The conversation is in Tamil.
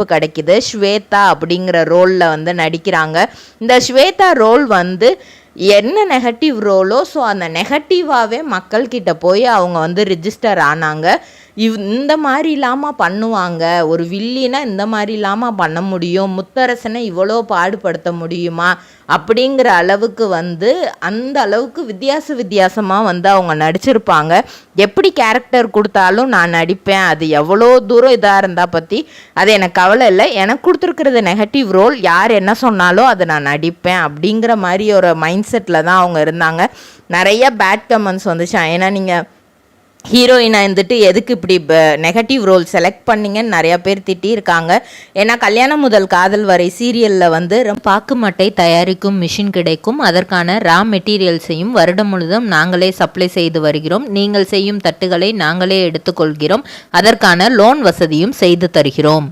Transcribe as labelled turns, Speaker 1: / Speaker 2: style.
Speaker 1: கிடைக்குது. ஸ்வேதா அப்படிங்கிற ரோலில் வந்து நடிக்கிறாங்க. இந்த ஸ்வேதா ரோல் வந்து என்ன நெகட்டிவ் ரோலோ, ஸோ அந்த நெகட்டிவாகவே மக்கள்கிட்ட போய் அவங்க வந்து ரிஜிஸ்டர் ஆனாங்க. இந்த மாதிரி இல்லாமல் பண்ணுவாங்க, ஒரு வில்லினா இந்த மாதிரி இல்லாமல் பண்ண முடியும், முத்தரசனை இவ்வளோ பாடுபடுத்த முடியுமா அப்படிங்கிற அளவுக்கு வந்து அந்த அளவுக்கு வித்தியாசமாக வந்து அவங்க நடிச்சிருப்பாங்க. எப்படி கேரக்டர் கொடுத்தாலும் நான் நடிப்பேன், அது எவ்வளோ தூரம் இதாக இருந்தால் பற்றி அது எனக்கு கவலை இல்லை, எனக்கு கொடுத்துருக்கிறது நெகட்டிவ் ரோல், யார் என்ன சொன்னாலும் அதை நான் நடிப்பேன் அப்படிங்கிற மாதிரி ஒரு மைண்ட் செட்டில் தான் அவங்க இருந்தாங்க. நிறைய பேட் கமெண்ட்ஸ் வந்துச்சு. ஏன்னா நீங்கள் ஹீரோயினை இருந்துட்டு எதுக்கு இப்படி நெகட்டிவ் ரோல் செலக்ட் பண்ணிங்கன்னு நிறையா பேர் திட்டியிருக்காங்க. ஏன்னா கல்யாணம் முதல் காதல் வரை சீரியலில் வந்து
Speaker 2: பாக்கு மட்டை தயாரிக்கும் மிஷின் கிடைக்கும், அதற்கான ரா மெட்டீரியல்ஸையும் வருடம் முழுதும் நாங்களே சப்ளை செய்து வருகிறோம். நீங்கள் செய்யும் தட்டுகளை நாங்களே எடுத்துக்கொள்கிறோம், அதற்கான லோன் வசதியும் செய்து தருகிறோம்.